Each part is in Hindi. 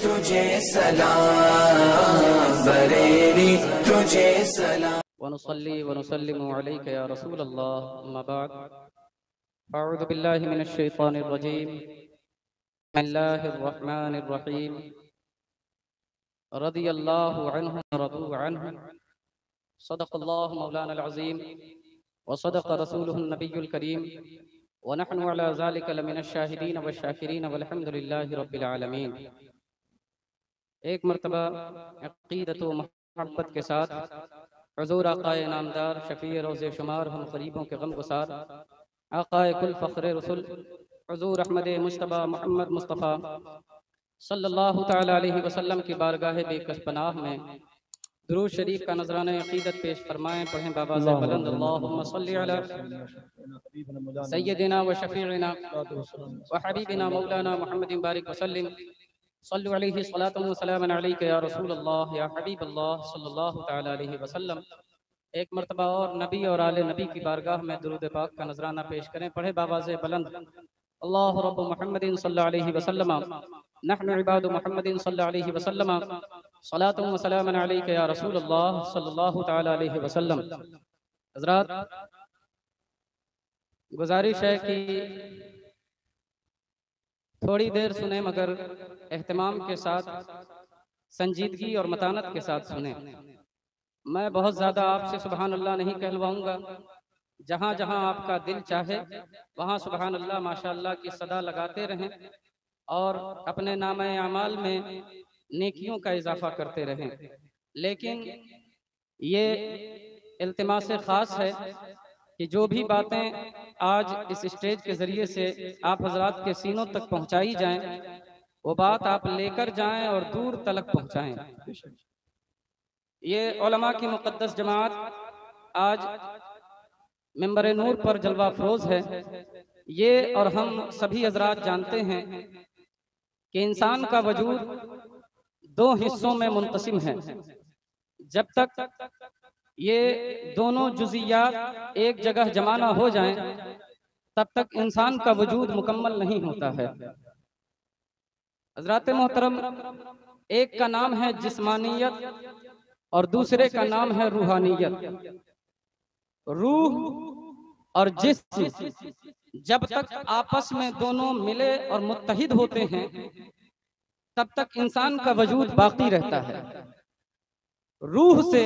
तुझे सलाम, बरेली तुझे सलाम। वनुसल्ली वनुसल्लिमु अलैका या रसूल अल्लाह, अम्मा बाद। अऊज़ु बिल्लाहि मिनश शैतानिर रजीम। बिस्मिल्लाहिर रहमानिर रहीम। रदियल्लाहु अन्हु व रदू अन्हु। सदक़ल्लाहु मौलानल अज़ीम व सदक़ रसूलुहुन नबियुल करीम व नहनु अला ज़ालिका लमिनश शाहिदीन व शाकिरीन वल्हम्दुलिल्लाहि रब्बिल आलमीन। एक मरतबा अक़ीदत व मोहब्बत के साथ हुज़ूर आक़ाए नामदार शफ़ीए रोज़े शुमार हम ग़रीबों के गम गुसार आक़ाए कुल फ़ख्रे रसूल हुज़ूर अहमद मुज्तबा मोहम्मद मुस्तफ़ा सल्लल्लाहु तआला अलैहि वसल्लम की बारगाह बेकस पनाह में दुरूद शरीफ का नजराना अक़ीदत पेश फरमाएं। पढ़ें बाबा से बुलंद अल्लाहुम्मा सल्लि अला सय्यदिना व शफ़ीइना व हबीबिना मौलाना मुहम्मदिन बारिक वसल्लिम सल्लु अलैहि सलातु व सलामन अलैका या रसूल अल्लाह या हबीब अल्लाह सल्लल्लाहु तआला अलैहि वसल्लम। एक मरतबा और नबी और आले नबी की बारगाह में दुरूद पाक का नजराना पेश करें। पढ़े बाबा से बुलंद अल्लाहु रब्बु मुहम्मदिन सल्लल्लाहु अलैहि वसल्लम नहनु इबादु मुहम्मदिन सल्लल्लाहु अलैहि वसल्लम सलातु व सलामन अलैका या रसूल अल्लाह सल्लल्लाहु तआला अलैहि वसल्लम। हज़रात, गुजारिश है कि थोड़ी देर सुने मगर एहतमाम के साथ, संजीदगी और मतानत के साथ सुने। मैं बहुत ज़्यादा आपसे सुबहान अल्लाह नहीं कहलवाऊँगा। जहाँ जहाँ आपका दिल चाहे वहाँ सुबहान अल्लाह माशाअल्लाह की सदा लगाते रहें और अपने नामे अमाल में नेकियों का इजाफा करते रहें। लेकिन ये इल्तिमास ख़ास है कि जो भी बातें आज इस स्टेज के ज़रिए से आप हजरात के सीनों तक पहुँचाई जाएं, वो बात आप लेकर जाएं और दूर तलक पहुँचाएं। ये उलमा की मुक़द्दस जमात आज मिंबर नूर पर जलवा अफरोज़ है। ये और हम सभी हजरात जानते हैं कि इंसान का वजूद दो हिस्सों में मुनक़सिम है। जब तक ये दोनों जुज़ियात एक जगह जमा ना हो जाएं, तब तक इंसान का वजूद मुकम्मल नहीं होता है। हज़रात मोहतरम, एक का नाम है जिस्मानियत और दूसरे का नाम है रूहानियत। रूह और जिस्म जब तक आपस में दोनों मिले और मुत्तहिद होते हैं, तब तक इंसान का वजूद बाकी रहता है। रूह से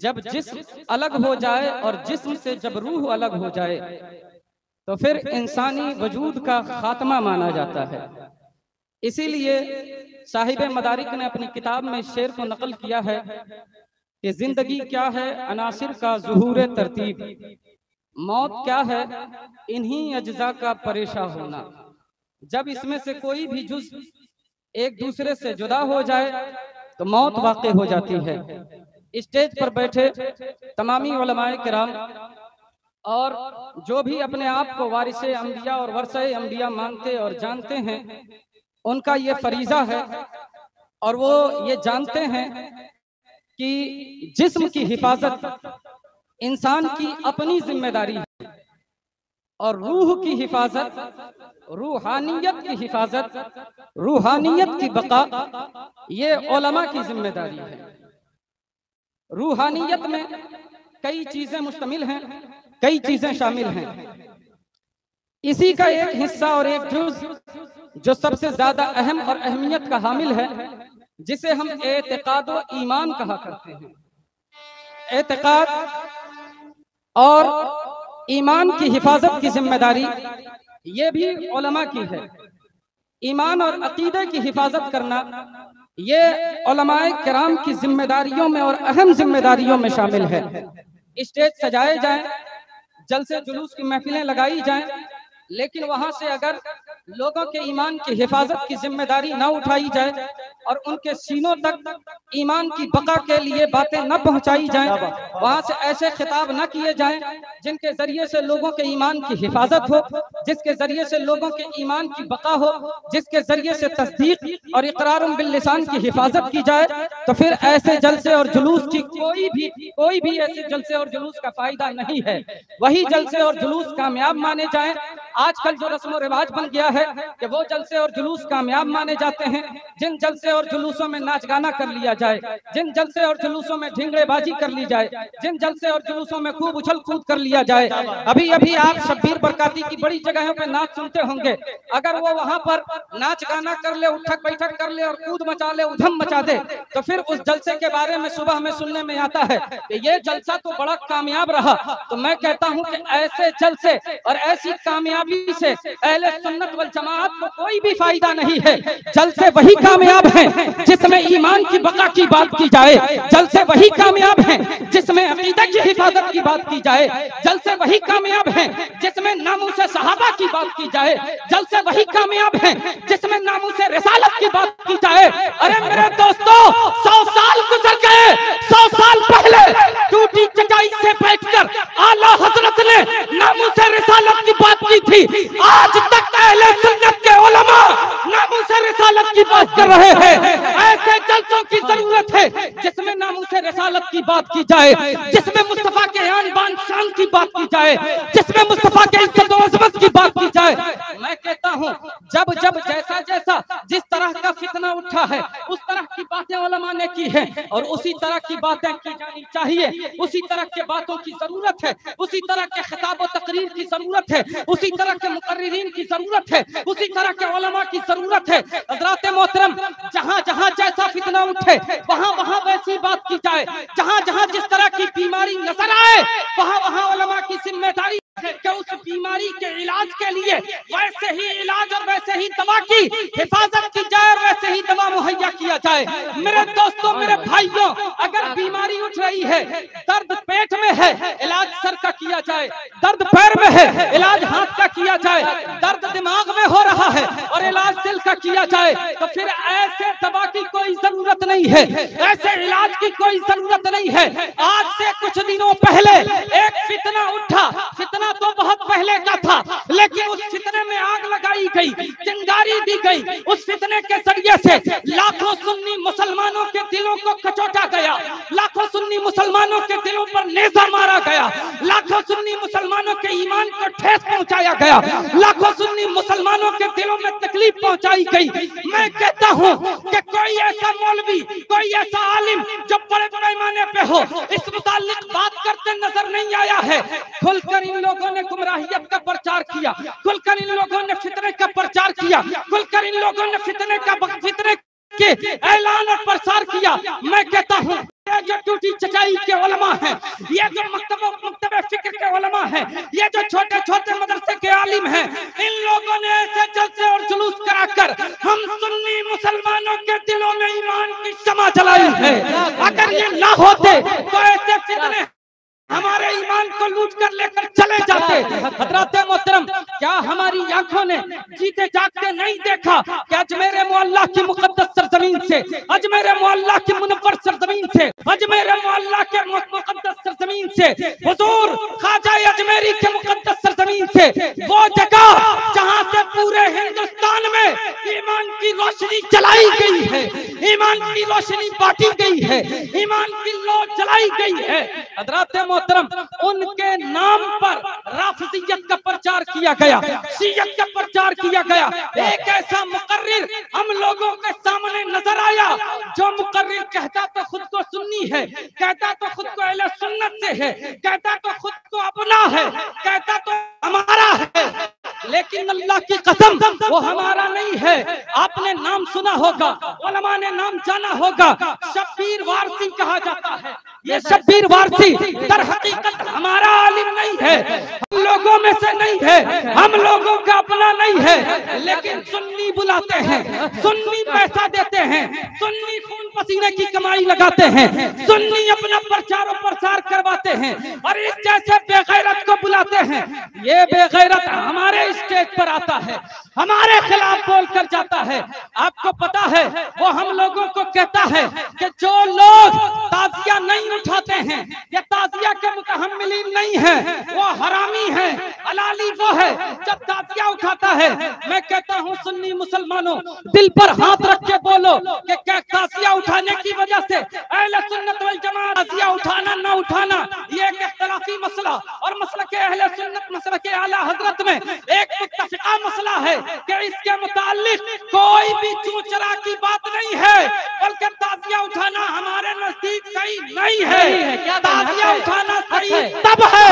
जब जिस्म अलग हो जाए और जिस्म से जब रूह अलग हो जाए, तो फिर इंसानी वजूद का खात्मा माना जाता है। इसीलिए साहिब मदारिक ने अपनी किताब में शेर को नकल किया है कि जिंदगी क्या है अनासिर का ज़ुहूर तरतीब, मौत क्या है इन्हीं अज्जा का परेशा होना। जब इसमें से कोई भी जुज़ एक दूसरे से जुदा हो जाए तो मौत वाक़ई हो जाती है। स्टेज पर बैठे तमामी उलमाए किराम और जो भी अपने आप को वारिसे अंबिया और वरसे अंबिया मानते और जानते हैं, उनका ये फरीज़ा है और वो ये जानते हैं कि जिस्म की हिफाजत इंसान की अपनी जिम्मेदारी है और रूह की हिफाजत, रूहानियत की हिफाजत, रूहानियत की बका ये उलमा की जिम्मेदारी है। रूहानियत में कई चीजें मुश्तमिल हैं, कई चीजें शामिल हैं। इसी का एक हिस्सा और एक जुज़ जो सबसे ज्यादा अहम और अहमियत का हामिल है, जिसे हम एतिकाद व ईमान कहा करते हैं। एतिकाद और ईमान की हिफाजत की जिम्मेदारी ये भी उलमा की है। ईमान और अकीदे की हिफाजत करना ये उलमाए किराम की जिम्मेदारियों में और अहम जिम्मेदारियों में शामिल है। स्टेज सजाए जाएं, जलसे जुलूस की महफिलें लगाई जाएं, लेकिन वहां से अगर लोगों के ईमान की हिफाजत की जिम्मेदारी न उठाई जाए और उनके सीनों तक ईमान की बका के लिए बातें न पहुंचाई जाएं, वहां से ऐसे खिताब न किए जाएं जिनके जरिए से लोगों के ईमान की हिफाजत हो, जिसके जरिए से लोगों के ईमान की बका हो, जिसके जरिए से तस्दीक और इकरारुम बिल लिसान की हिफाजत की जाए, तो फिर ऐसे जलसे और जुलूस की कोई भी ऐसे जलसे और जुलूस का फायदा नहीं है। वही जलसे और जुलूस कामयाब माने जाएं। आजकल जो रस्म और रिवाज बन गया है कि वो जलसे और जुलूस कामयाब माने जाते हैं, जिन जलसे और जुलूसों में नाच गाना कर लिया जाए, जिन जलसे और जुलूसों में ढिंगड़ेबाजी कर ली जाए, जिन जलसे और जुलूसों में खूब उछल कूद कर लिया जाए। अभी अभी आप शब्बीर बरकाती की बड़ी जगहों पे नाच सुनते होंगे, अगर वो वहां पर नाच गाना कर ले, उठक बैठक कर ले और कूद मचा ले, उधम मचा दे, तो फिर उस जलसे के बारे में सुबह में सुनने में आता है कि ये जलसा तो बड़ा कामयाब रहा। तो मैं कहता हूं कि ऐसे जलसे और ऐसी कामयाबी से अहले सुन्नत वल जमात को कोई भी फायदा नहीं है। जलसे वही कामयाब हैं जिसमें ईमान की बका की बात की जाए, जलसे वही कामयाब हैं जिसमें अकीदा की हिफाजत की बात की जाए, जलसे वही कामयाब हैं जिसमें नामूस सहाबा की बात की जाए, जलसे वही कामयाब हैं जिसमें नामूस रिसालत की बात की जाए। अरे मेरे दोस्तों, 100 साल गुजर गए, 100 साल पहले टूटी चटाई से बैठकर आला हजरत ने नामूस रिसालत की बात की थी। आज तक अहले सुन्नत के उलमा नामूस रिसालत की बात कर रहे हैं। ऐसे जलसों की जरूरत है जिसमें नामूस रिसालत की बात की जाए, जिसमें मुस्तफा के आन बान शान की बात की जाए, जिसमें मुस्तफा के इज्जत और अज़मत की बात की जाए। मैं कहता हूं जब जब जैसा जैसा जिस तरह का फितना उठा है, उस तरह की बातें उलमा ने की है और उसी तरह की बातें की जानी चाहिए, उसी तरह के बातों की जरूरत है, उसी तरह के खिताब और तकरीर की जरूरत है, उसी तरह के मुकर्रिरीन की जरूरत है, उसी तरह के उलमा की जरूरत है। हज़रात मोहतरम, जहां जहां जैसा फितना उठे वहां वहां वैसी बात की जाए, जहां जहां जिस तरह की बीमारी नजर आए वहां वहां उलमा की जिम्मेदारी कि उस बीमारी के इलाज के लिए वैसे ही इलाज और वैसे ही दवा की हिफाजत की जाए और वैसे ही दवा मुहैया किया जाए। मेरे दोस्तों, मेरे भाइयों, अगर बीमारी उठ रही है, दर्द पेट में है, इलाज सर का किया जाए, दर्द पैर में है, इलाज हाथ का किया जाए, दर्द दिमाग में हो रहा है और इलाज दिल का किया जाए, तो फिर ऐसे दवा की कोई जरूरत नहीं है, ऐसे इलाज की कोई जरूरत नहीं है। आज से कुछ दिनों पहले एक फितना उठा, फितना तो बहुत पहले का था, लेकिन उस फितने में आग लगाई गई, चिंगारी दी गई। उस फितने के जरिए से लाखों सुन्नी मुसलमानों के दिलों को कचोटा गया, लाखों सुन्नी मुसलमानों के दिलों पर नेजा मारा गया, लाखों सुन्नी मुसलमानों के ईमान को ठेस पहुंचाया गया, लाखों सुन्नी मुसलमानों के दिलों में तकलीफ पहुंचाई गई। मैं कहता हूं कि कोई ऐसा मौलवी, कोई ऐसा आलिम जो बड़े पैमाने पे हो, इस मुताल्लिक बात करते नजर नहीं आया है। खुलकर इन लोगों ने गुमराहियत का प्रचार किया, खुलकर इन लोगों ने फितने का प्रचार किया, खुलकर इन लोगों ने फितने के ऐलान और प्रसार किया। मैं कहता हूँ ये जो टूटी चचाई के उलमा हैं, ये जो मकतबे फिक्र के उलमा हैं, ये जो छोटे छोटे मदरसे के आलिम हैं, इन लोगों ने ऐसे जलसे और जुलूस कराकर हम सुन्नी मुसलमानों के दिलों में ईमान की शमा जलाई है। अगर ये ना होते तो ऐसे फितने हमारे ईमान को लूट कर लेकर चले जाते। हज़रात मोहतरम, क्या हमारी आंखों ने जीते जागते नहीं देखा कि अजमेर मुअल्ला की मुकद्दस सरजमीन से, अजमेर मुअल्ला की मुनव्वर सरजमीन से, अजमेर मुअल्ला के मुकद्दस सरजमीन से, हुजूर ख्वाजा अजमेरी के मुकद्दस सरजमीन से, वो जगह जहां से पूरे हिंदुस्तान में ईमान की रोशनी जलाई गई है, ईमान की रोशनी बांटी गई है, ईमान की लौ जलाई गई है। हज़रात मोहतरम, उनके नाम पर राफिजियत का प्रचार किया गया, शियत का प्रचार किया गया। एक ऐसा मुकर्रिर हम लोगों के सामने नजर आया जो मुकर्रिर कहता तो खुद को सुन्नी है, कहता तो खुद को अहले सुन्नत से है, कहता तो खुद को अपना है, कहता तो हमारा है, लेकिन अल्लाह की कसम वो हमारा नहीं है। आपने नाम सुना होगा, उलमा ने नाम जाना होगा, शब्बीर वारसी कहा जाता है। ये शब्बीर वारसी दर हकीकत हमारा आलिम नहीं है, हम लोगों में से नहीं है, हम लोगों का अपना नहीं है, लेकिन सुन्नी बुलाते हैं, सुन्नी पैसा देते हैं, सुन्नी खून पसीने की कमाई लगाते हैं, सुन्नी अपना प्रचार और प्रसार करवाते हैं और इस जैसे बेगैरत को बुलाते हैं। ये बेगैरत हमारे स्टेज पर आता है, हमारे खिलाफ बोल कर जाता है। आपको पता है वो हम लोगों को कहता है कि जो लोग ताजिया नहीं उठाते हैं, ये ताजिया के मुतहम्मिलीन नहीं है, वो हरामी है, हलाली वो है जो ताजिया उठाता है। मैं कहता हूँ सुन्नी मुसलमानों, दिल पर हाथ रख के बोलो कि क्या ताज़िया उठाने की वजह से अहले सुन्नत वल जमात ताज़िया उठाना ना उठाना ये एक इख्तिलाफी मसला और मसला के अहले सुन्नत मसला के आला हजरत में एक मुत्तफिका मसला है कि इसके मुताल्लिक कोई भी चूचरा की बात नहीं है, बल्कि ताज़िया उठाना हमारे नजदीक सही नहीं है। ताज़िया उठाना सही तब है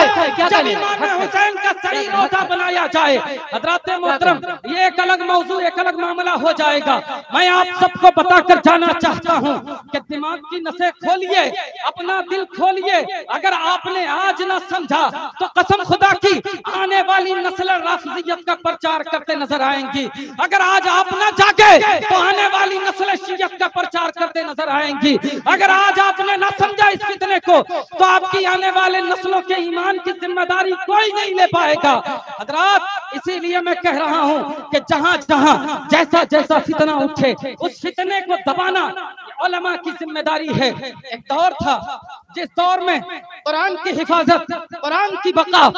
जब इमाम हुसैन का सही रोजा बनाया जाए। हजरत मोहतरम, ये एक अलग मौजू एक अलग मामला हो जाएगा। मैं आप सबको बताकर जाना चाहता हूँ कि दिमाग की नसें खोलिए, अपना दिल खोलिए। अगर आपने आज ना समझा तो कसम खुदा की आने वाली नस्ल राफिजियत का प्रचार करते नजर आएंगी। अगर आज आप ना जागे तो आने वाली नस्ल शियत का प्रचार करते नजर आएंगी। अगर आज आपने ना समझा इस फितने को तो आपकी आने वाले नस्लों के ईमान की जिम्मेदारी कोई नहीं ले पाएगा। हजरात, इसीलिए मैं कह रहा हूँ कि जहाँ जहाँ जैसा जैसा फितना उठे उस फितने को दबाना उलमा की जिम्मेदारी है। एक दौर था जिस दौर में कुरान की हिफाजत, कुरान की बका,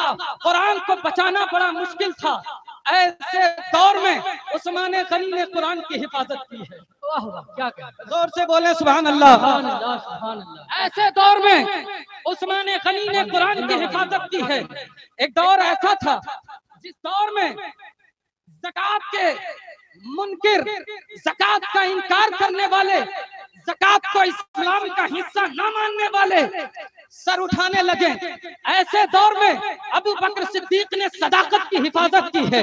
कुरान को बचाना बड़ा मुश्किल था। ऐसे दौर में उस्मान गनी ने कुरान की हिफाजत की है। क्या जोर से बोले सुभान अल्लाह। ऐसे दौर में उस्मान गनी ने कुरान की हिफाजत की है। एक दौर ऐसा था जिस दौर में ज़कात के मुनकिर, ज़कात का इनकार करने वाले, ज़कात को इस्लाम का हिस्सा न मानने वाले सर उठाने लगे। ऐसे दौर में अबू बकर सिद्दीक ने सदाकत की हिफाजत की है।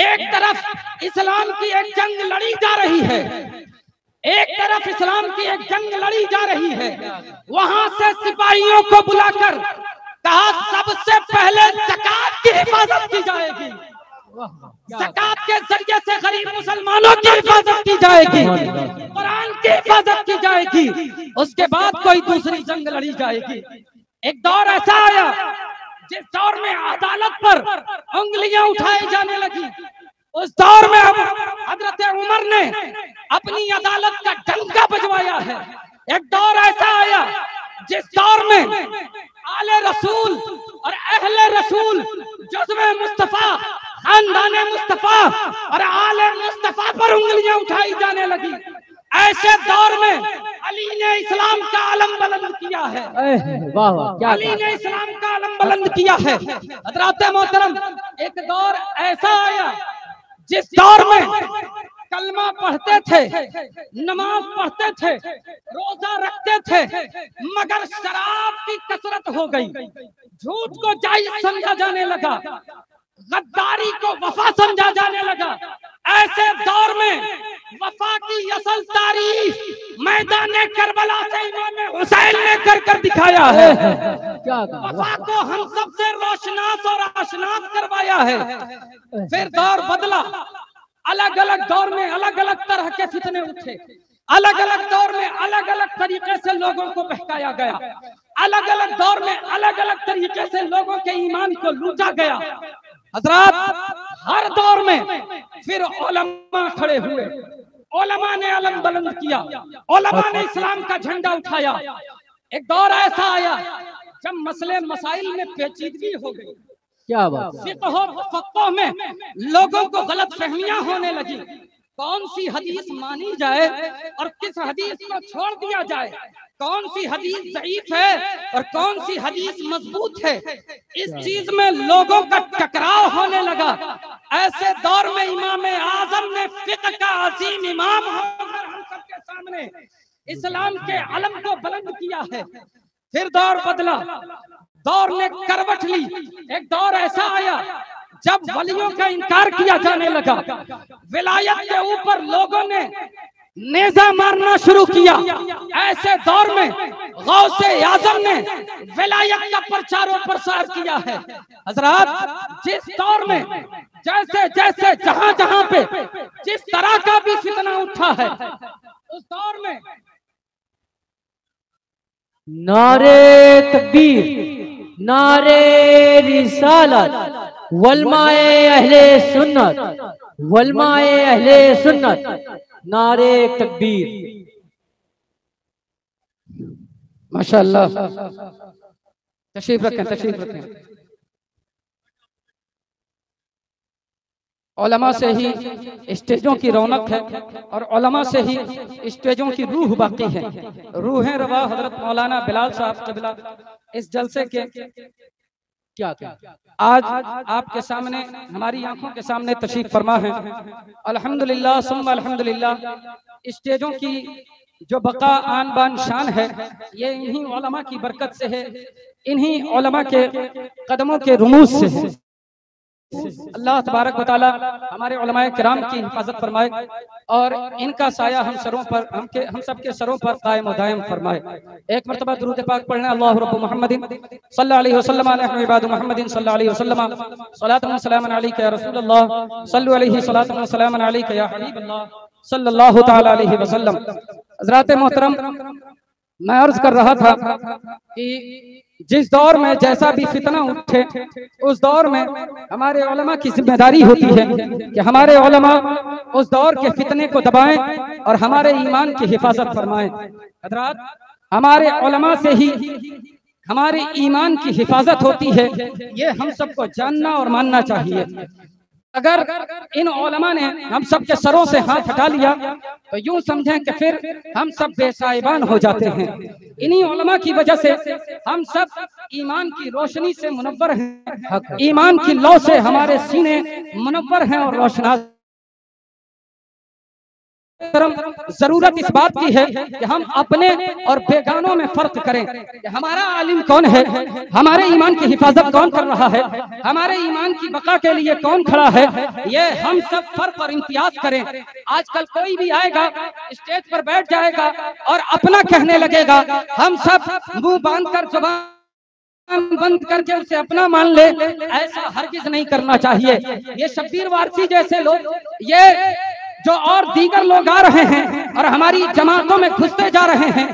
एक तरफ इस्लाम की एक जंग लड़ी जा रही है, एक तरफ इस्लाम की एक जंग लड़ी जा रही है। वहां से सिपाहियों को बुलाकर कहा सबसे पहले ज़कात की हिफाजत की जाएगी, ज़कात के जरिए से गरीब मुसलमानों की हिफाजत की जाएगी, कुरान की हिफाजत की जाएगी, उसके बाद कोई दूसरी जंग लड़ी जाएगी। एक दौर ऐसा आया जिस दौर में अदालत पर उंगलियां उठाई जाने लगी। उस दौर में अब हजरत उमर ने अपनी अदालत का डंका बजवाया है। एक दौर ऐसा आया जिस दौर में आले रसूल और अहले रसूल, जुज़्वे मुस्तफा, खानदाने मुस्तफा और आले मुस्तफा पर उंगलियां उठाई जाने लगी। ऐसे दौर में अली ने इस्लाम का आलम बुलंद किया है। वाह वाह, अली ने इस्लाम का आलम बुलंद किया है। हज़रात मोहतरम, एक दौर ऐसा आया जिस दौर में कलमा पढ़ते थे, नमाज पढ़ते थे, रोजा रखते थे, मगर शराब की कसरत हो गई, झूठ को जायज समझा जाने लगा, गद्दारी को वफा समझा जाने लगा। ऐसे दौर में वफा की असल तारीफ मैदान करबला से इमाम हुसैन ने कर दिखाया है। वफा को हम सबसे रोशनास और आशनास करवाया है। फिर दौर बदला, अलग अलग दौर में अलग अलग तरह के फितने उठे, अलग अलग दौर में अलग अलग तरीके से लोगों को बहकाया गया, अलग अलग दौर में अलग अलग तरीके से लोगों के ईमान को लूटा गया। हजरात, हर दौर में फिर उलमा खड़े हुए, उलमा ने अलम बुलंद किया, उलमा ने इस्लाम का झंडा उठाया। एक दौर ऐसा आया जब मसले मसाइल में पेचीदगी हो गई, क्या बात, फिक़्ह में लोगों को गलत फहमियां होने लगी। कौन सी हदीस मानी जाए और किस हदीस को छोड़ दिया जाए, कौन सी हदीस ज़ईफ है और कौन सी हदीस मजबूत है, इस चीज में लोगों का टकराव होने लगा। ऐसे दौर में इमाम आजम ने फिक़्ह का अजीम इमाम होकर हम सबके सामने इस्लाम के अलम को बुलंद किया है। फिर दौर बदला, दौर ने करवट ली। एक दौर ऐसा आया जब वलियों का इनकार किया जाने लगा, विलायत के ऊपर लोगों ने नेजा मारना शुरू किया। ऐसे दौर में गौसे आज़म ने विलायत का प्रचार और प्रसार किया है। हजरात, जिस दौर में जैसे जैसे जहां जहां पे जिस तरह का भी फितना उठा है, उस दौर में नारे तकबीर, नारे रिसालत, वलमाए अहले सुन्नत, वलमाए अहले सुन्नत, नारे तकबीर। माशाअल्लाह, तशरीफ रखें, तशरीफ रखें। उलमा से ही स्टेजों की रौनक है और उलमा से ही स्टेजों की रूह बाकी है। रूहें रवा हजरत मौलाना बिलाल साहब क़िबला इस जलसे के क्या आज आपके सामने, हमारी आंखों के सामने तशरीफ फरमा है। अल्हम्दुलिल्लाह सुम्मा अल्हम्दुलिल्लाह। स्टेजों की जो बका आन बान शान है, ये इन्हीं उलमा की बरकत से है, इन्हीं उलमा के कदमों के रुमूज से है। अल्लाह तबारक व तआला हमारे उलमाए किराम की हिफाजत फरमाए और इनका साया हम सरों पर, हम सबके सरों पर कायम दायम फरमाए। एक मरतबा दुरूद पाक पढ़ना। अल्लाहु रब्बु मुहम्मदिन सल्लल्लाहु अलैहि वसल्लम अलैहि इबादु मुहम्मदिन सल्लल्लाहु अलैहि वसल्लम सलातु व सलामुन अलैका या रसूलल्लाह सल्लु अलैहि सलातु व सलामुन अलैका या हबीबल्लाह सल्लल्लाहु तआला अलैहि वसल्लम। हज़रात मोहतरम, मैं अर्ज कर रहा था कि जिस दौर में जैसा भी फितना उठे, उस दौर में हमारे उलमा की जिम्मेदारी होती है कि हमारे उलमा उस दौर के फितने को दबाएं और हमारे ईमान की हिफाजत फरमाएं। हज़रात, हमारे उलमा से ही हमारे ईमान की हिफाजत होती है, ये हम सबको जानना और मानना चाहिए। अगर इन उलमा ने हम सब के सरों से हाथ हटा लिया तो यूं समझें कि फिर हम सब बेसाइबान हो जाते हैं। इन्हीं उलमा की वजह से हम सब ईमान की रोशनी से मुनव्वर हैं, ईमान की लौ से हमारे सीने मुनव्वर हैं और रोशनास। जरूरत इस बात की है कि हम अपने और बेगानों में फर्क करें कि हमारा आलिम कौन है, हमारे ईमान की हिफाजत कौन कर रहा है, हमारे ईमान की बका के लिए कौन खड़ा है, ये हम सब फर्क और इम्तियाज करें। आजकल कोई भी आएगा, स्टेज पर बैठ जाएगा और अपना कहने लगेगा, हम सब मुंह बांध कर जुबान बंद करके उसे अपना मान ले, ऐसा हरगिज नहीं करना चाहिए। ये शब्बीर वारसी जैसे लोग, ये जो और दीगर लोग आ रहे हैं और हमारी जमातों में घुसते जा रहे हैं।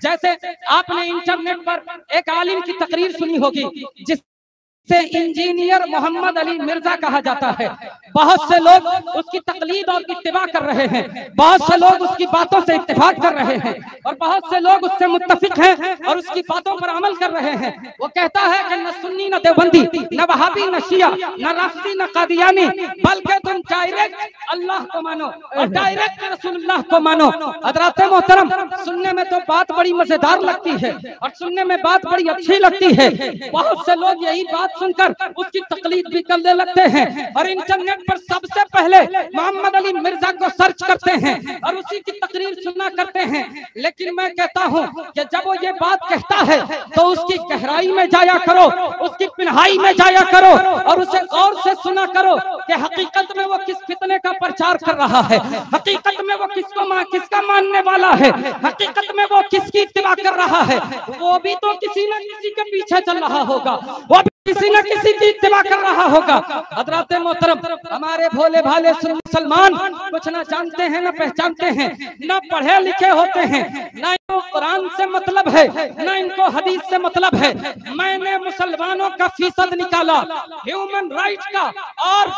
जैसे आपने इंटरनेट पर एक आलिम की तकरीर सुनी होगी जिससे इंजीनियर मोहम्मद अली मिर्जा कहा जाता है। बहुत से लोग उसकी तकलीद और इत्तिबा कर रहे हैं, बहुत से लोग उसकी बातों से इत्तेफाक कर रहे हैं और बहुत से लोग उससे मुत्तफिक हैं और उसकी बातों पर अमल कर रहे हैं। वो कहता है कि न सुन्नी न देवबंदी न वहाबी न शिया न राफी न कादियानी, बल्कि तुम डायरेक्ट अल्लाह को मानो और डायरेक्ट रसूलुल्लाह को मानो। हज़रात मोहतरम, सुनने में तो बात बड़ी मजेदार लगती है और सुनने में बात बड़ी अच्छी लगती है। बहुत से लोग यही बात सुनकर उसकी तकलीद भी करने लगते हैं और इंटरनेट पर सबसे पहले मोहम्मद अली मिर्जा को सर्च करते हैं और उसी की तकरीर सुना करते हैं। लेकिन मैं कहता हूं कि जब वो ये बात कहता है तो उसकी गहराई में जाया करो, उसकी पिनहाई में जाया करो और उसे गौर से सुना करो कि हकीकत में वो किस फितने का प्रचार कर रहा है, हकीकत में वो किसका मानने वाला है, हकीकत में वो किसकी इत्तिबा कर रहा है। वो भी तो किसी न किसी के पीछे चल रहा होगा, वो किसी न किसी की इत्तिबा कर रहा होगा। हज़रात मोहतरम, हमारे भोले भाले मुसलमान कुछ ना जानते हैं, न पहचानते हैं, न पढ़े लिखे होते हैं, न इनको कुरान से मतलब है, न इनको हदीस से मतलब है। मैंने मुसलमानों का फीसद निकाला ह्यूमन राइट का और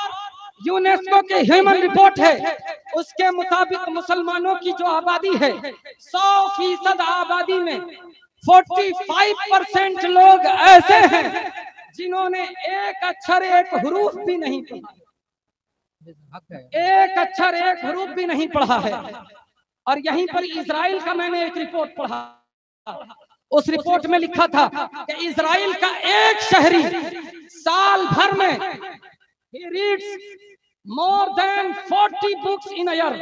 यूनेस्को की ह्यूमन रिपोर्ट है, उसके मुताबिक मुसलमानों की जो आबादी है 100% आबादी में 45% लोग ऐसे हैं जिन्होंने एक अक्षर एक हरूफ भी नहीं पढ़ा, एक अक्षर एक हरूफ भी नहीं पढ़ा है। और यहीं पर इजराइल का मैंने एक रिपोर्ट पढ़ा, उस रिपोर्ट में लिखा था कि इजराइल का एक शहरी साल भर में he reads more than 40 books in a year।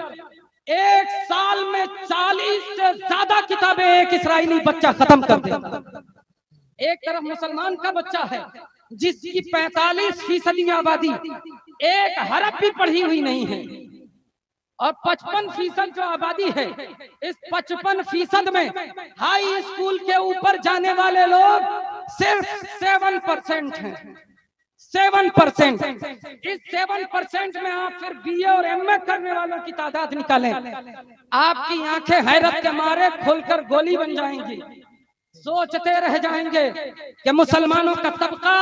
एक साल में 40 से ज्यादा किताबें एक इस्राएली बच्चा खत्म कर देता। एक तरफ मुसलमान का बच्चा है जिसकी 45% आबादी एक हरफ भी पढ़ी हुई नहीं है और 55% जो आबादी है, इस 55% में हाई स्कूल के ऊपर जाने वाले लोग सिर्फ 7% हैं। 7%। इस 7% में आप फिर बीए और एमए करने वालों की तादाद निकालें, आपकी आंखें हैरत के मारे खुलकर गोली बन जाएंगी। सोचते रह जाएंगे कि मुसलमानों का तबका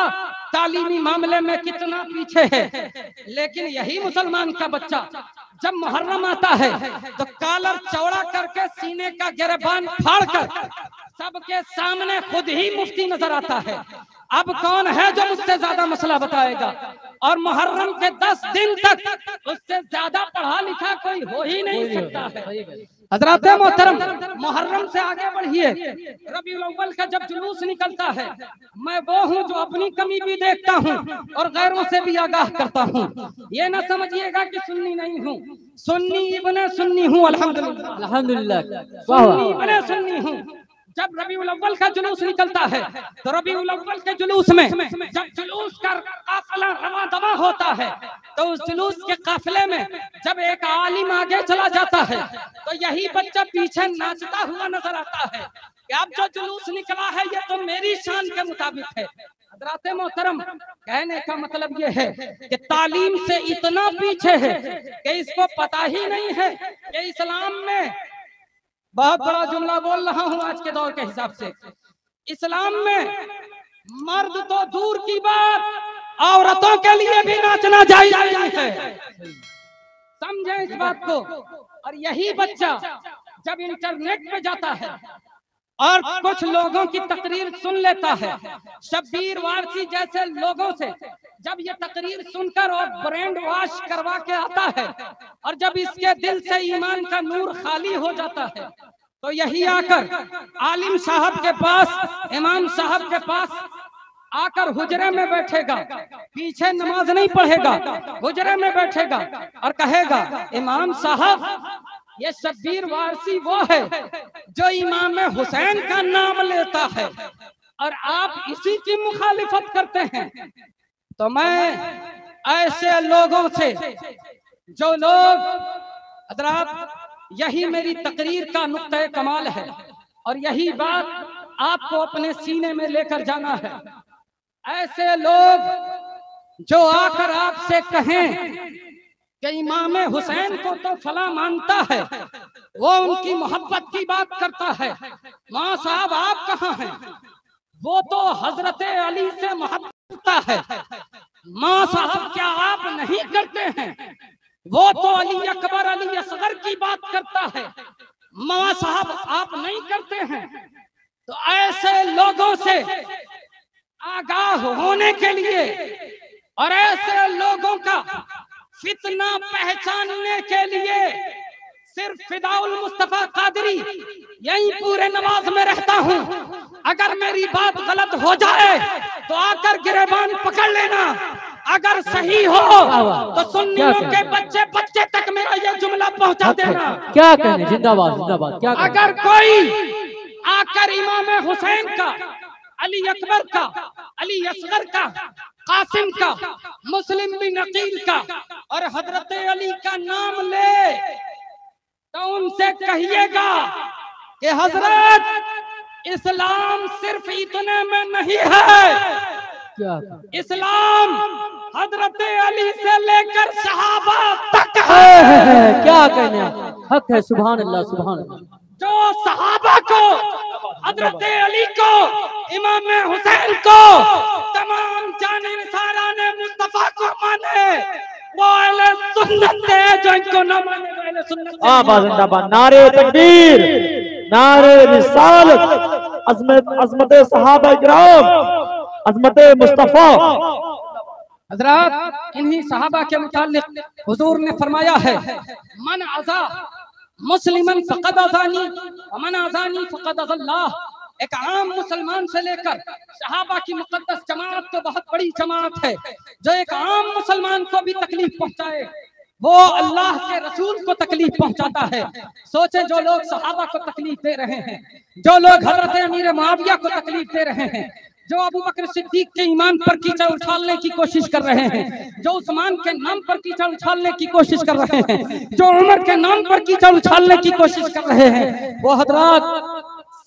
तालीमी मामले में कितना पीछे है। लेकिन यही मुसलमान का बच्चा जब मुहर्रम आता है तो कॉलर चौड़ा करके सीने का गिरबान फाड़कर सबके सामने खुद ही मुफ्ती नजर आता है। अब कौन है जो मुझसे ज्यादा मसला बताएगा? और मुहर्रम के 10 दिन तक उससे ज्यादा पढ़ा लिखा कोई हो ही नहीं सकता है। हजरत मोहतरम, मुहर्रम से आगे बढ़िए, रबीउल अव्वल का जब जुलूस निकलता है, मैं वो हूँ जो अपनी कमी भी देखता हूँ और गैरों से भी आगाह करता हूँ। ये ना समझिएगा कि सुन्नी नहीं हूँ, सुन्नी इब्ने सुन्नी हूँ, अल्हम्दुलिल्लाह अल्हम्दुलिल्लाह, सुन्नी इब्ने सुन्नी हूँ। जब रबीउल अव्वल का जुलूस निकलता है तो रबीउल अव्वल के जुलूस में जब जुलूस का काफिला रवा दवा होता है तो उस जुलूस के काफिले में जब एक आलिम आगे चला जाता है तो यही बच्चा पीछे नाचता हुआ नजर आता है कि अब जो जुलूस निकला है ये तो मेरी शान के मुताबिक है। हज़रात मोहतरम, कहने का मतलब ये है कि तालीम से इतना पीछे है कि इसको पता ही नहीं है कि इस्लाम में, बहुत बड़ा जुमला बोल रहा हूं आज के दौर के हिसाब से, इस्लाम में मर्द तो दूर की बात, औरतों के लिए भी नाचना जायज है। समझे इस बात को। और यही बच्चा जब इंटरनेट पे जाता है और कुछ लोगों की तकरीर सुन लेता है, शब्बीर वारसी जैसे लोगों से जब ये तकरीर सुनकर और ब्रेन वॉश करवा के आता है और जब इसके दिल से ईमान का नूर खाली हो जाता है तो यही आकर आलिम साहब के पास, इमाम साहब के पास आकर हुजरे में बैठेगा, पीछे नमाज नहीं पढ़ेगा, हुजरे में बैठेगा और कहेगा, इमाम साहब ये शब्बीर वारसी वो है जो इमाम हुसैन का नाम लेता है और आप इसी की मुखालिफत करते हैं। तो मैं ऐसे लोगों से, जो लोग, हज़रात यही मेरी तकरीर का नुक्ता कमाल है और यही बात आपको अपने सीने में लेकर जाना है, ऐसे लोग जो आकर आपसे कहें कि इमाम हुसैन को तो फला मानता है, वो उनकी मोहब्बत की बात करता है, माँ साहब आप कहाँ हैं, वो तो हजरत अली से मोहब्बत करता है, माँ साहब क्या आप नहीं करते हैं, वो तो अली अकबर अली असगर की बात करता है, माँ साहब आप नहीं करते हैं। तो ऐसे लोगों से आगाह होने के लिए और ऐसे लोगों का फितना पहचानने के लिए सिर्फ फिदाउल मुस्तफा कादरी यहीं पूरे नवाज में रहता हूँ। अगर मेरी बात गलत हो जाए तो आकर गिरेबान पकड़ लेना, अगर सही हो तो सुन्नियों के बच्चे बच्चे तक मेरा ये जुमला पहुंचा देना। क्या कहने, जिंदाबाद जिंदाबाद। क्या अगर कोई आकर इमाम हुसैन का, अली अकबर का, अली असगर का, कासिम का, मुस्लिम बिन अकील का और हजरत अली का नाम ले तो उनसे कहिएगा कि हजरत इस्लाम सिर्फ इतने में नहीं है, क्या इस्लाम हजरत अली से लेकर सहाबा तक है। क्या कहने, हक है, सुभान अल्लाह सुभान अल्लाह। जो सहाबा को, हजरत अली को, इमाम हुसैन को, तमाम जाने साराने मुस्तफा को माने, वो अहले सुन्नत है, जो इनको न माने वो अहले सुन्नत है। आबाद जिंदाबाद, नारे तकबीर, नारे रिसालत, अज़मत सहाबा किराम, अज़मत मुस्तफा। हजरत इन्हीं सहाबा के मुताल्लिक हुजूर ने फरमाया है, मन अज़ा मुस्लिमन फ़क़द अज़ानी व मन अज़ानी फ़क़द अज़ल्लाह। एक आम मुसलमान से लेकर सहाबा की मुक़द्दस जमात तो बहुत बड़ी जमात है, जो एक आम मुसलमान को भी तकलीफ पहुंचाए वो अल्लाह के रसूल को तकलीफ पहुंचाता है। सोचे जो लोग सहाबा को तकलीफ दे रहे हैं, जो लोग हज़रत अमीर मुआविया को तकलीफ दे रहे हैं, जो अबू बकर सिद्दीक के ईमान पर कीचड़ उछालने की कोशिश कर रहे हैं, जो उस्मान के नाम पर कीचड़ उछालने की कोशिश कर रहे हैं, जो उमर के नाम पर कीचड़ उछालने की कोशिश कर रहे हैं, वो हजरात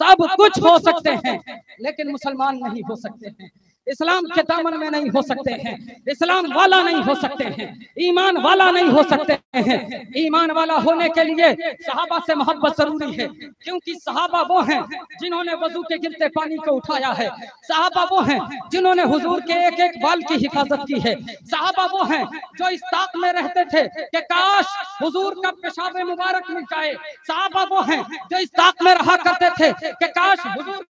सब कुछ हो सकते हैं लेकिन मुसलमान नहीं हो सकते हैं, इस्लाम के दामन में नहीं हो सकते हैं, इस्लाम वाला नहीं हो सकते हैं, ईमान वाला नहीं हो सकते हैं। ईमान वाला होने के लिए सहाबा से मोहब्बत जरूरी है, क्योंकि सहाबा वो हैं जिन्होंने वजू के गिरते पानी को उठाया है, सहाबा वो हैं जिन्होंने हुजूर के एक एक बाल की हिफाजत की है, सहाबा वो हैं जो इस ताक में रहते थे कि काश हुजूर का पेशाब मुबारक मिल जाए, सहाबा वो हैं जो इस ताक में रहा करते थे कि काश हुजूर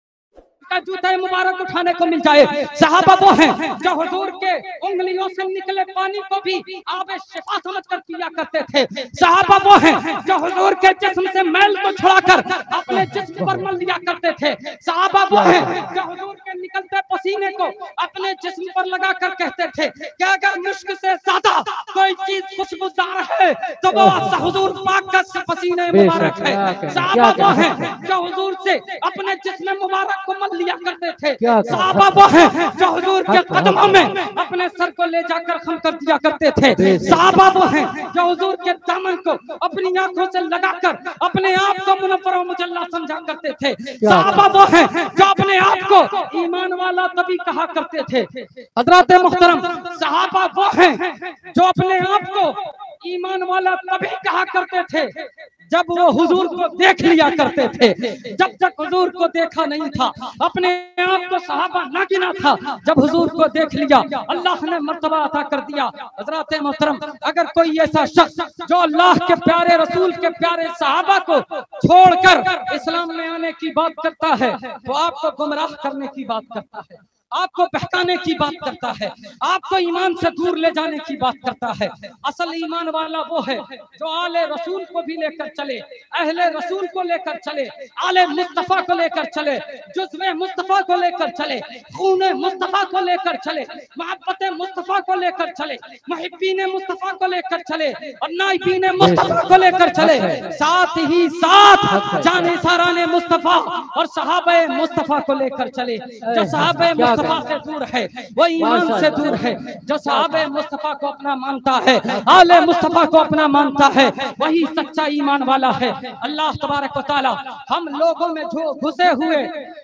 का जूता मुबारक उठाने को मिल जाए। सहाबा वो हैं जो हुजूर के उंगलियों से निकले पानी को भी आबे शिफा समझकर पिया करते थे। सहाबा वो हैं जो हुजूर के जिस्म से मैल को छुड़ाकर अपने जिस्म पर मल लिया करते थे। सहाबा वो हैं जो हुजूर के निकलते पसीने को अपने जिस्म पर लगाकर कहते थे कि अगर मुश्क से ज्यादा कोई चीज खुशबूदार है तो वो हुजूर पाक का पसीने मुबारक है। सहाबा वो हैं जो हुजूर से अपने जिस्म मुबारक को मल लिया करते थे। सहाबा वो हैं जो हुजूर के कदमों में अपने सर को ले जाकर खम कर दिया करते थे। सहाबा वो हैं जो हुजूर के दामन को अपनी आंखों से लगाकर अपने आप को मुनव्वर व मुजल्ला समझा करते थे। सहाबा वो हैं जो अपने आप को ईमान वाला तभी कहा करते थे। हजरत मुहतरम, सहाबा वो हैं जो अपने आप को ईमान वाला तभी कहा करते थे जब वो हुजूर को देख लिया करते थे। जब तक हुजूर को देखा नहीं था अपने आप को सहाबा ना गिना था। जब हुजूर को देख लिया अल्लाह ने मर्तबा अता कर दिया। हज़रात मोहतरम, अगर कोई ऐसा शख्स जो अल्लाह के प्यारे रसूल के प्यारे सहाबा को छोड़कर इस्लाम में आने की बात करता है तो आपको गुमराह करने की बात करता है, आपको बहकाने की बात करता है, आपको ईमान से दूर ले जाने की बात करता है। असल ईमान वाला वो है जो आले रसूल को भी लेकर चले, अहले रसूल को लेकर चले, आले मुस्तफा को लेकर चले, जुज़्वे मुस्तफा को लेकर चले, खूने मुस्तफा को लेकर चले, मोहब्बत मुस्तफा को लेकर चले, मुहिब्बीन मुस्तफा को लेकर चले और नाइबीन मुस्तफा को लेकर चले। साथ ही साथ जाने साराने मुस्तफा और सहाबे मुस्तफा को लेकर चले। जो सहाबे मुस्तफा से दूर है वो ईमान से दूर है। जो सहाबे मुस्तफा को अपना मानता है, आले मुस्तफा को अपना मानता है, वही सच्चा ईमान वाला है। अल्लाह तबारक व तआला हम लोगों में जो घुसे हुए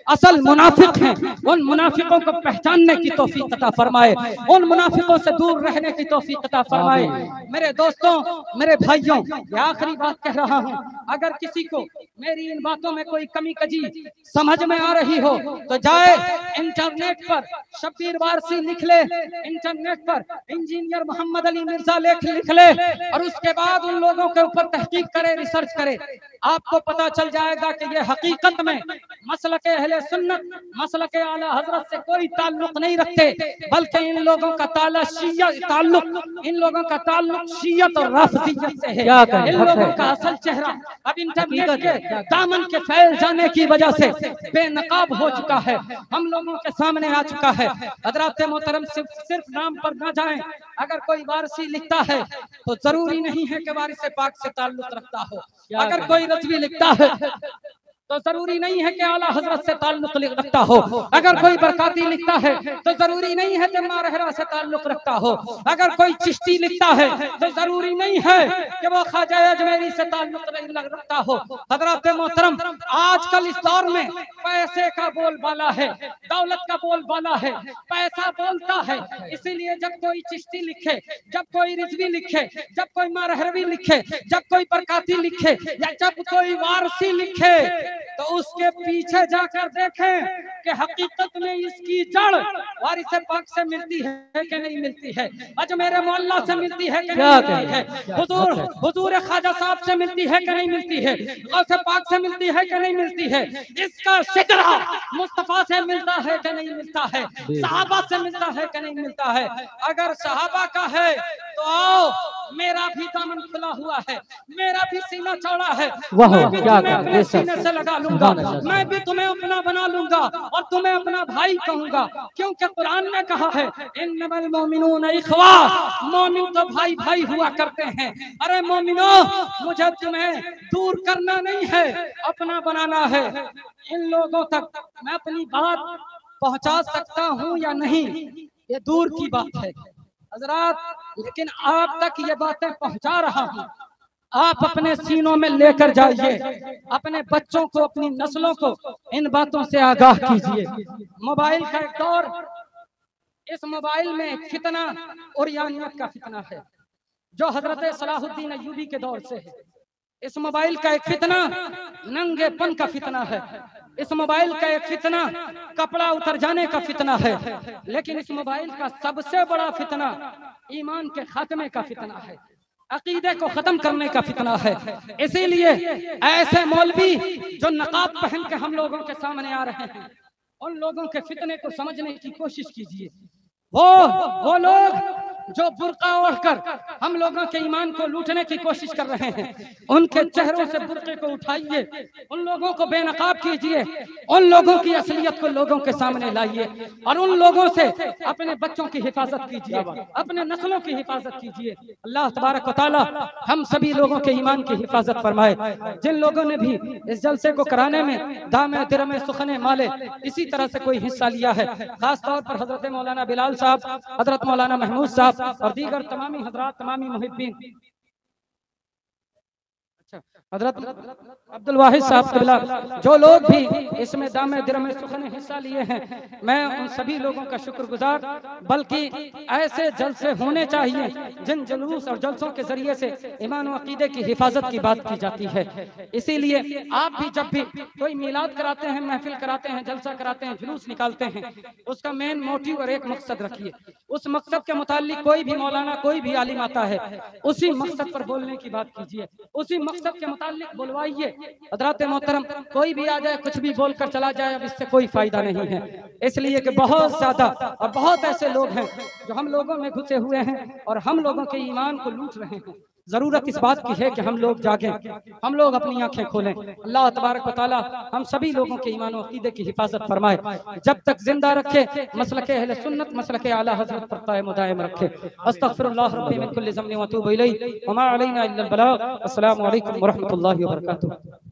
असल मुनाफिक हैं उन मुनाफिकों को पहचानने की तौफीक अता फरमाए, उन मुनाफिकों से दूर रहने की तौफीक अता फरमाए। मेरे दोस्तों, मेरे भाइयों, ये आखिरी बात कह रहा हूँ, अगर किसी को मेरी इन बातों में कोई कमी कजी समझ में आ रही हो तो जाए इंटरनेट पर शब्बीर वारसी लिख ले, इंटरनेट पर इंजीनियर मोहम्मद अली मिर्जा लिख ले और उसके बाद उन लोगों के ऊपर तहकीक करे, रिसर्च करे। आपको पता चल जाएगा कि ये हकीकत में मसलके अहले सुन्नत, मसलके आला हजरत से कोई ताल्लुक नहीं रखते, बल्कि इन लोगों का इन लोगों का ताल्लुक शियत और राफिदियत से है। इन लोगों का असल चेहरा अब इंटरनेट के दामन के फैल जाने की वजह से बेनकाब हो चुका है, हम लोगों के सामने आ चुका है। हज़रात मोहतरम, सिर्फ नाम पर ना जाएं। अगर कोई वारसी लिखता है तो जरूरी नहीं है कि वारिस पाक से ताल्लुक रखता हो। अगर कोई रज़वी लिखता है तो जरूरी नहीं है कि आला हजरत से ताल्लुक रखता हो। अगर कोई बरकाती लिखता है तो जरूरी नहीं है कि मारहरा से ताल्लुक रखता हो। अगर कोई चिश्ती लिखता है तो जरूरी नहीं है कि वो ख्वाजा अजमेरी से ताल्लुक रखता हो। हज़रात मोहतरम, आजकल इस दौर में पैसे का बोलबाला है, दौलत का बोलबाला है, पैसा बोलता है। इसीलिए जब कोई चिश्ती लिखे, जब कोई रिजवी लिखे, जब कोई मारहरवी लिखे, जब कोई बरकाती लिखे या जब कोई वारसी लिखे तो उसके पीछे जाकर देखें कि हकीकत में इसकी जड़ वारिस पाक से मिलती है कि नहीं मिलती है, अजमेर मोहल्ला से मिलती है कि नहीं मिलती है, हुजूर ख्वाजा साहब से मिलती है कि नहीं मिलती है, गौसे पाक से मिलती है कि नहीं मिलती है, इसका शिकरा मुस्तफा से मिलता है कि नहीं मिलता है, सहाबा से मिलता है कि नहीं मिलता है। अगर सहाबा का है तो आओ, मेरा भी दामन खुला हुआ है, मेरा भी सीना चौड़ा है, मैं भी तुम्हें अपने सीने से लगा लूंगा, मैं भी तुम्हें अपना बना लूंगा और तुम्हें अपना भाई कहूंगा, क्योंकि कुरान में कहा है इन्नमल मोमिनून इख्वा, मोमिन तो भाई भाई हुआ करते हैं। अरे मोमिनो, मुझे तुम्हें दूर करना नहीं है, अपना बनाना है। इन लोगों तक मैं अपनी बात पहुंचा सकता हूं या नहीं, ये दूर की बात है हजरात, लेकिन आप तक ये बातें पहुंचा रहा हूं। आप अपने सीनों में लेकर जाइए, अपने बच्चों को, अपनी नस्लों को इन बातों से आगाह कीजिए। मोबाइल का एक दौर, इस मोबाइल में फितना और यानियत का फितना है जो हजरत सलाहुद्दीन अय्यूबी के दौर से है। इस मोबाइल का एक फितना नंगेपन का फितना है, इस मोबाइल का एक फितना कपड़ा उतर जाने का फितना है, लेकिन इस मोबाइल का सबसे बड़ा फितना ईमान के खात्मे का फितना है, अकीदे को खत्म करने का फितना है। इसीलिए ऐसे मौलवी जो नकाब पहन के हम लोगों के सामने आ रहे हैं, उन लोगों के फितने को समझने की कोशिश कीजिए। वो लोग जो बुर्का ओढ़कर हम लोगों के ईमान को लूटने की कोशिश कर रहे हैं, उनके चेहरों से बुर्के को उठाइए, उन लोगों को बेनकाब कीजिए, उन लोगों की असलियत को लोगों के सामने लाइए और उन लोगों से अपने बच्चों की हिफाजत कीजिए, अपने नस्लों की हिफाजत कीजिए। अल्लाह तबारक व तआला हम सभी लोगों के ईमान की हिफाजत फरमाए। जिन लोगों ने भी इस जलसे को कराने में दामे दिरमे सुखने माले इसी तरह से कोई हिस्सा लिया है, खास तौर पर हजरत मौलाना बिलाल साहब, हजरत मौलाना महमूद साहब और दीगर तमामी हजरात, तमामी मुहिब्बीन, हजरत अब्दुल वाहिद साहब क़िबला, जो लोग भी इसमें दामे दिरमे सुखने हिस्सा लिए हैं, मैं उन सभी लोगों का शुक्रगुजार। बल्कि ऐसे जलसे होने चाहिए जिन जुलूस और जलसों के जरिए से ईमान और अकीदे की हिफाजत की बात की जाती है। इसीलिए आप भी जब भी कोई मीलाद कराते हैं, महफिल कराते हैं, जलसा कराते हैं, जुलूस निकालते हैं, उसका मेन मोटिव और एक मकसद रखिए। उस मकसद के मुतालिक कोई भी मौलाना, कोई भी आलिम आता है, उसी मकसद पर बोलने की बात कीजिए, उसी मकसद के मुतालिक बुलवाइए। हज़रात मोहतरम, कोई भी आ जाए, कुछ भी बोलकर चला जाए, अब इससे कोई फायदा नहीं है। इसलिए कि बहुत ज्यादा और बहुत ऐसे लोग हैं जो हम लोगों में घुसे हुए हैं और हम लोगों के ईमान को लूट रहे हैं। जरूरत इस बात की है कि हम लोग जागें, हम लोग अपनी आंखें खोलें। अल्लाह तबारक व तआला हम सभी लोगों के ईमान और अकीदे की हिफाजत फरमाए, जब तक जिंदा रखे, मसलके अहले सुन्नत, मसलके आला हज़रत पर कायम दायम रखे। अस्तगफिरुल्लाह रब्बी मिन कुल्लि ज़म्बिन व अतूबु इलैहि व मा अलैना इल्लल बलाग। अस्सलामु अलैकुम व रहमतुल्लाहि व बरकातुहू।